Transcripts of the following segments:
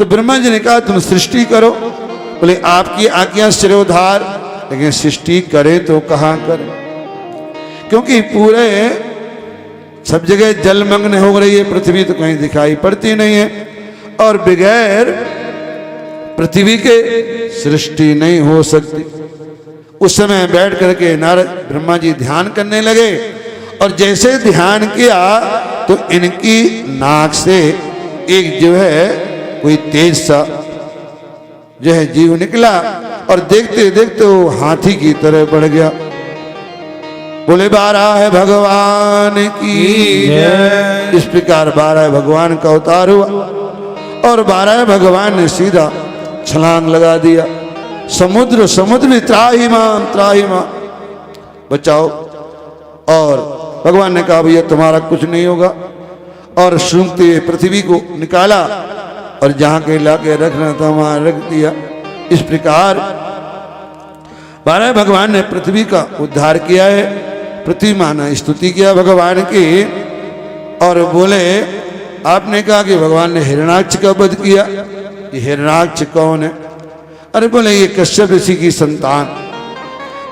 तो ब्रह्मा जी ने कहा तुम सृष्टि करो। बोले आपकी आज्ञा सिरोधार, लेकिन सृष्टि करे तो कहाँ करे, क्योंकि पूरे सब जगह जलमग्न हो रही है पृथ्वी, तो कहीं दिखाई पड़ती नहीं है, और बगैर पृथ्वी के सृष्टि नहीं हो सकती। उस समय बैठ करके नारद ब्रह्मा जी ध्यान करने लगे, और जैसे ध्यान किया तो इनकी नाक से एक जो है कोई तेज सा जो है जीव निकला, और देखते देखते वो हाथी की तरह बढ़ गया। बोले 12 है भगवान की जय। इस प्रकार 12 भगवान का अवतार हुआ, और 12 भगवान ने सीधा छलांग लगा दिया। समुद्र भी त्राही मां बचाओ। और भगवान ने कहा भैया तुम्हारा कुछ नहीं होगा, और सूंघते हुए पृथ्वी को निकाला, और जहां के लाके रखना था वहां रख दिया। इस प्रकार 12 भगवान ने पृथ्वी का उद्धार किया है। पृथ्वी माना स्तुति किया भगवान की, और बोले आपने कहा कि भगवान ने हिरण्याक्ष का वध किया। ये हिरण्याक्ष कौन है? अरे बोले ये कश्यप ऋषि की संतान।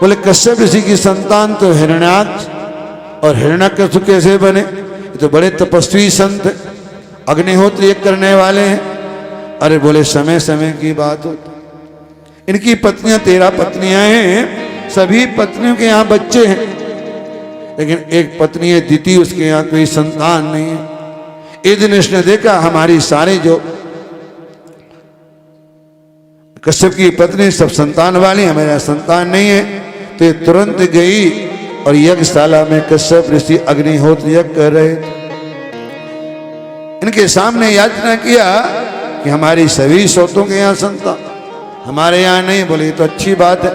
बोले कश्यप ऋषि की संतान तो हिरण्याक्ष, और हिरण्यकशिपु कैसे बने? ये तो बड़े तपस्वी संत, अग्निहोत्र करने वाले हैं। अरे बोले समय समय की बात होती, इनकी पत्नियां 13 पत्नियां हैं, सभी पत्नियों के यहाँ बच्चे हैं, लेकिन एक पत्नी है दिति, उसके यहाँ कोई संतान नहीं है। एक दिन इसने देखा हमारी सारे जो कश्यप की पत्नी सब संतान वाली है, मेरा संतान नहीं है, तो ये तुरंत गई और यज्ञशाला में कश्यप ऋषि अग्निहोत्र यज्ञ कर रहे थे। इनके सामने याचना किया कि हमारी सभी सौतों के यहाँ संतान, हमारे यहाँ नहीं। बोले ये तो अच्छी बात है,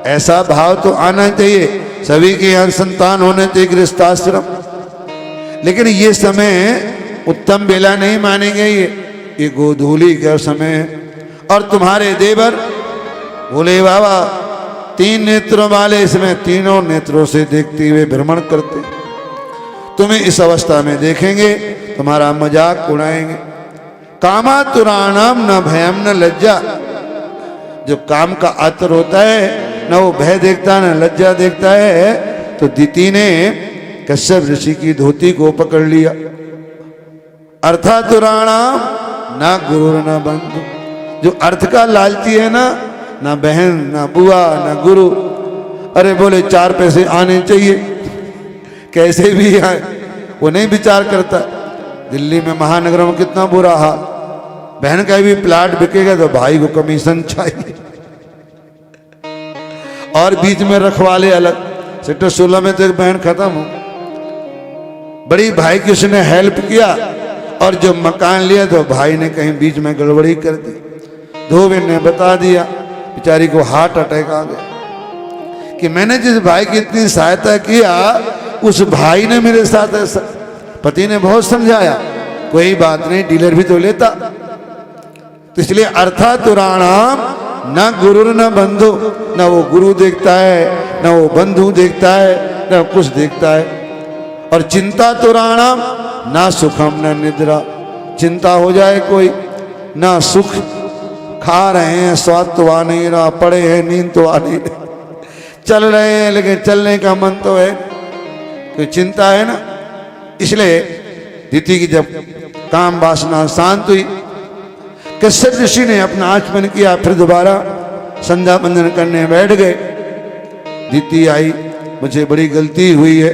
ऐसा भाव तो आना चाहिए, सभी के यहाँ संतान होने चाहिए, गृहस्थाश्रम। लेकिन ये समय उत्तम बेला नहीं मानेंगे, ये गोधूली का समय है। और तुम्हारे देवर बोले बाबा 3 नेत्रों वाले, इसमें तीनों नेत्रों से देखते हुए भ्रमण करते, तुम्हें इस अवस्था में देखेंगे, तुम्हारा मजाक उड़ाएंगे। कामातुराणाम न भयम न लज्जा। जो काम का आतर होता है न वो भय देखता न लज्जा देखता है। तो दिति ने कश्यप ऋषि की धोती को पकड़ लिया। अर्थातुराणाम न गुरु न बंधु। जो अर्थ का लालची है ना बहन ना बुआ ना गुरु। अरे बोले 4 पैसे आने चाहिए, कैसे भी आए, वो नहीं विचार करता। दिल्ली में महानगर में कितना बुरा हाल, बहन का भी प्लाट बिकेगा तो भाई को कमीशन चाहिए, और बीच में रखवाले अलग। सेक्टर 16 में तो एक बहन खत्म हो, बड़ी भाई की उसने हेल्प किया, और जब मकान लिया तो भाई ने कहीं बीच में गड़बड़ी कर दी। धोबन ने बता दिया, बेचारी को हार्ट अटैक आ गया कि मैंने जिस भाई की इतनी सहायता किया उस भाई ने मेरे साथ ऐसा। पति ने बहुत समझाया, कोई बात नहीं, डीलर भी तो लेता। तो इसलिए अर्थातुराणाम न गुरु न बंधु। न वो गुरु देखता है, न वो बंधु देखता है, न कुछ देखता है। और चिंता तुराणाम ना सुखम न निद्रा। चिंता हो जाए कोई, ना सुख, खा रहे हैं स्वाद तो आ नहीं रहा, पड़े हैं नींद तो आ नहीं रही, चल रहे हैं लेकिन चलने का मन तो है, कोई चिंता है ना। इसलिए दिति की जब काम वासना शांत हुई, कश्यप ऋषि ने अपना आचमन किया, फिर दोबारा संध्या बंदन करने बैठ गए। दिति आई, मुझे बड़ी गलती हुई है।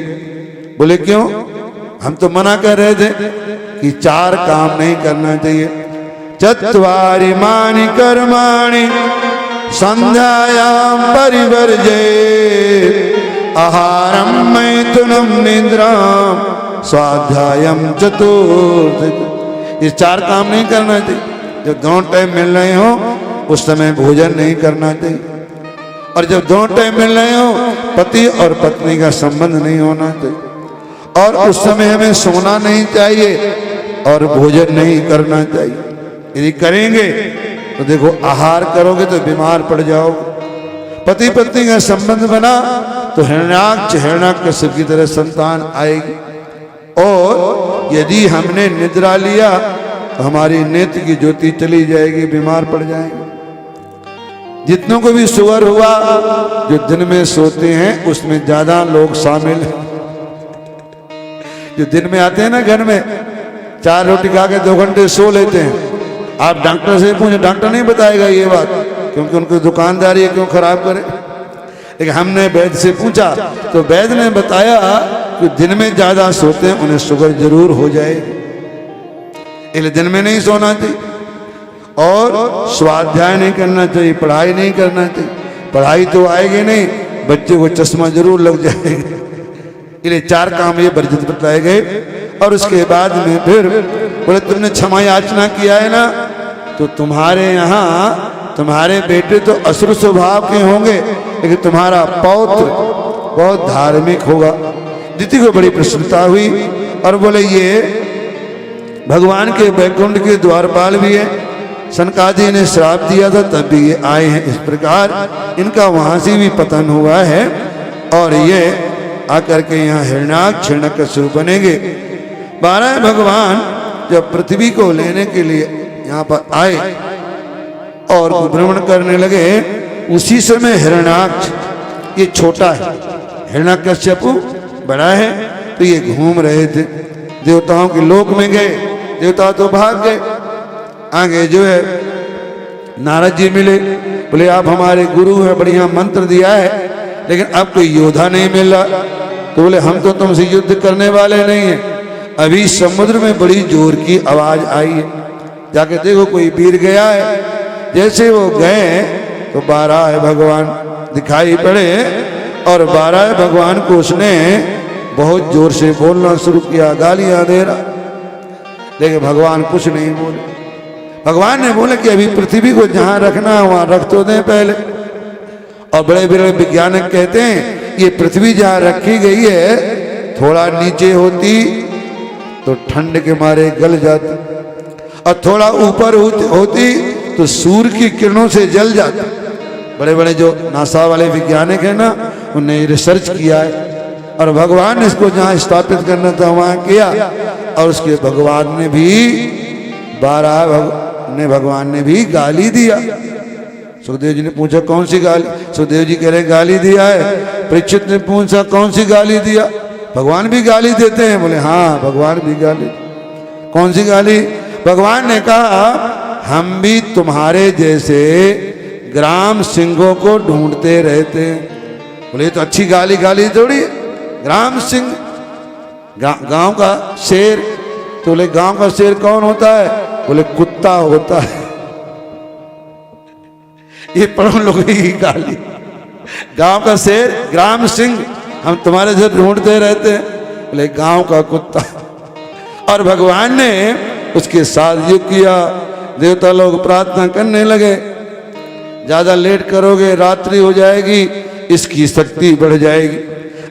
बोले क्यों? हम तो मना कर रहे थे कि 4 काम नहीं करना चाहिए। चत्वारि मानि कर्माणि संध्यायां परिवर्जे आहारं मैथुनं निद्रां स्वाध्यायं चतुर्थ। ये 4 काम नहीं करना चाहिए। जब 2 टाइम मिल रहे हो उस समय भोजन नहीं करना चाहिए, और जब 2 टाइम मिल रहे हो पति और पत्नी का संबंध नहीं होना चाहिए, और उस समय हमें सोना नहीं चाहिए और भोजन नहीं करना चाहिए। यदि करेंगे तो देखो आहार करोगे तो बीमार पड़ जाओगे। पति पत्नी का संबंध बना तो हिरण्याक्ष की तरह संतान आएगी। और यदि हमने निद्रा लिया तो हमारी नेत्र की ज्योति चली जाएगी, बीमार पड़ जाएंगे। जितनों को भी शुगर हुआ, जो दिन में सोते हैं उसमें ज्यादा लोग शामिल हैं। जो दिन में आते हैं ना घर में, 4 रोटी खा के 2 घंटे सो लेते हैं, आप डॉक्टर से पूछे, डॉक्टर नहीं बताएगा ये बात, क्योंकि उनकी दुकानदारी है, क्यों खराब करे। लेकिन हमने वैद्य से पूछा तो वैद्य ने बताया कि दिन में ज्यादा सोते हैं उन्हें शुगर जरूर हो जाएगी, इसलिए दिन में नहीं सोना चाहिए। और स्वाध्याय नहीं करना चाहिए, पढ़ाई नहीं करना चाहिए, पढ़ाई तो आएगी नहीं, बच्चे को चश्मा जरूर लग जाएगा। इसलिए 4 काम ये वर्जित बताए गए। और उसके बाद में फिर बोले तुमने क्षमा याचना किया है ना, तो तुम्हारे यहाँ तुम्हारे बेटे तो असुर स्वभाव के होंगे, लेकिन तुम्हारा पौत्र बहुत धार्मिक होगा। दिति को बड़ी प्रसन्नता हुई और बोले ये भगवान के वैकुंठ के द्वारपाल भी है, सनकादि ने श्राप दिया था तब भी ये आए हैं। इस प्रकार इनका वहां से भी पतन हुआ है और ये आकर के यहाँ हिरण्याक्ष हिरण्यकश्यप बनेंगे। 12 भगवान जब पृथ्वी को लेने के लिए यहाँ पर आए और भ्रमण करने लगे, उसी समय हिरण्याक्ष ये छोटा है, हिरण्यकश्यप बड़ा है, तो ये घूम रहे थे। देवताओं के लोक में गए, देवता तो भाग गए। आगे जो है नारद जी मिले, बोले आप हमारे गुरु हैं, बढ़िया मंत्र दिया है, लेकिन अब कोई योद्धा नहीं मिल रहा। तो बोले हम तो तुमसे युद्ध करने वाले नहीं हैं। अभी समुद्र में बड़ी जोर की आवाज आई है, जाके देखो कोई वीर गया है। जैसे वो गए तो 12 भगवान दिखाई पड़े और 12 भगवान को उसने बहुत जोर से बोलना शुरू किया, गालियां दे रहा, लेकिन भगवान कुछ नहीं बोले। भगवान ने बोला कि अभी पृथ्वी को जहां रखना है वहां रख तो दें पहले। और बड़े बड़े वैज्ञानिक कहते हैं ये पृथ्वी जहां रखी गई है, थोड़ा नीचे होती तो ठंड के मारे गल जाती, और थोड़ा ऊपर होती तो सूर्य की किरणों से जल जाती। बड़े बड़े जो नासा वाले वैज्ञानिक हैं ना, उन्होंने रिसर्च किया है और भगवान ने इसको जहां स्थापित करना था वहां किया। और उसके भगवान ने भी 12 भगवान ने भी गाली दिया। सुखदेव जी ने पूछा कौन सी गाली? सुखदेव जी कह रहे गाली दिया है। परीक्षित ने पूछा कौन सी गाली दिया? भगवान भी गाली देते हैं? बोले हाँ भगवान भी गाली। कौन सी गाली? भगवान ने कहा हम भी तुम्हारे जैसे ग्राम सिंहों को ढूंढते रहते हैं। बोले ये तो अच्छी गाली, गाली थोड़ी है। ग्राम सिंह गांव का शेर। तो बोले गांव का शेर कौन होता है? बोले कुत्ता होता है। ये पढ़ो लोग ही गाली। गांव का शेर ग्राम सिंह, हम तुम्हारे से ढूंढते रहते हैं। बोले गांव का कुत्ता। और भगवान ने उसके साथ युद्ध किया। देवता लोग प्रार्थना करने लगे, ज्यादा लेट करोगे रात्रि हो जाएगी, इसकी शक्ति बढ़ जाएगी।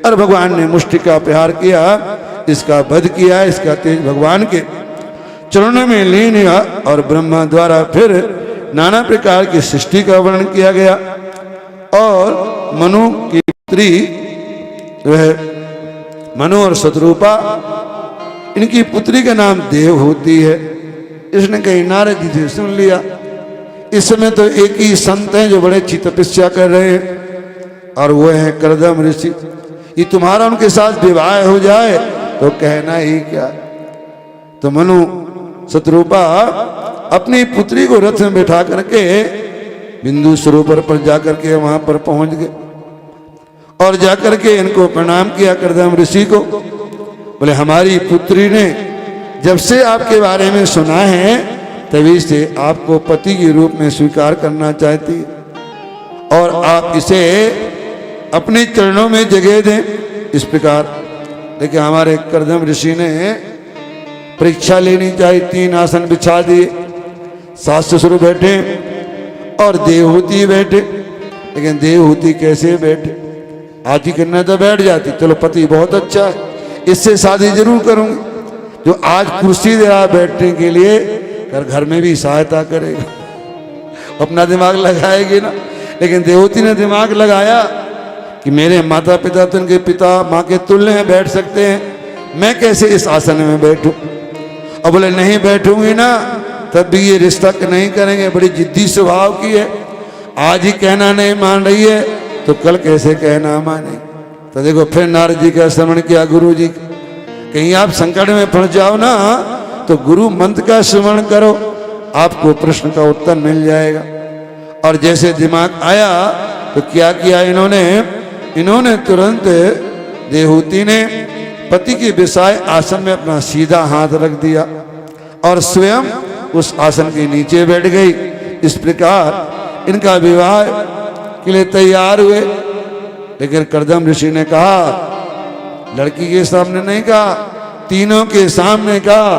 और भगवान ने मुष्टि का प्रहार किया, इसका वध किया, इसका तेज भगवान के चरणों में लीन हुआ। और ब्रह्मा द्वारा फिर नाना प्रकार की सृष्टि का वर्णन किया गया। और मनु की पुत्री जो है मनु और शतरूपा, इनकी पुत्री का नाम देवहूति है। इसने कहीं नारद जी से सुन लिया। इस समय तो एक ही संत हैं जो बड़े अच्छी तपस्या कर रहे हैं, और वो है कर्दम ऋषि। ये तुम्हारा उनके साथ विवाह हो जाए तो कहना ही क्या। तो मनु शतरूपा अपनी पुत्री को रथ में बैठा करके बिंदु सरोवर पर जाकर के वहां पर पहुंच गए और जाकर के इनको प्रणाम किया कर्दम ऋषि को। बोले हमारी पुत्री ने जब से आपके बारे में सुना है तभी से आपको पति के रूप में स्वीकार करना चाहती है, और आप इसे अपने चरणों में जगह दें। इस प्रकार लेकिन हमारे कर्दम ऋषि ने परीक्षा लेनी चाहिए। 3 आसन बिछा दिए, सास ससुर बैठे और देवहूति बैठे। लेकिन देवहूति कैसे बैठे? आदि करना तो बैठ जाती, चलो पति बहुत अच्छा है, इससे शादी जरूर करूंगी। जो आज कुर्सी दे रहा बैठने के लिए, घर में भी सहायता करेगा, अपना दिमाग लगाएगी ना। लेकिन देवहूति ने दिमाग लगाया कि मेरे माता पिता तो इनके पिता माँ के तुल्य हैं, बैठ सकते हैं, मैं कैसे इस आसन में बैठूं? और बोले नहीं बैठूंगी ना तब भी ये रिश्ता नहीं करेंगे, बड़ी जिद्दी स्वभाव की है, आज ही कहना नहीं मान रही है तो कल कैसे कहना माने। तो देखो फिर नारद जी का श्रवण किया गुरु जी, कहीं आप संकट में फंस जाओ ना तो गुरु मंत्र का श्रवण करो, आपको प्रश्न का उत्तर मिल जाएगा। और जैसे दिमाग आया तो क्या किया इन्होंने तुरंत देवहूति ने पति के विषाय आसन में अपना सीधा हाथ रख दिया और स्वयं उस आसन के नीचे बैठ गई। इस प्रकार इनका विवाह के लिए तैयार हुए। लेकिन कर्दम ऋषि ने कहा, लड़की के सामने नहीं कहा, तीनों के सामने कहा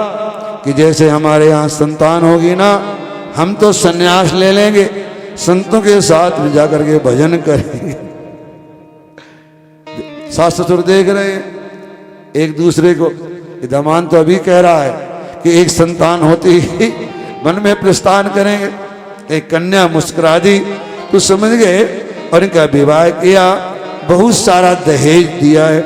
कि जैसे हमारे यहाँ संतान होगी ना, हम तो सन्यास ले लेंगे, संतों के साथ में जाकर के भजन करेंगे। सास ससुर देख रहे हैं एक दूसरे को। दमान तो अभी कह रहा है कि एक संतान होते ही मन में प्रस्थान करेंगे। एक कन्या मुस्कुरा दी तो समझ गए और इनका विवाह किया, बहुत सारा दहेज दिया है।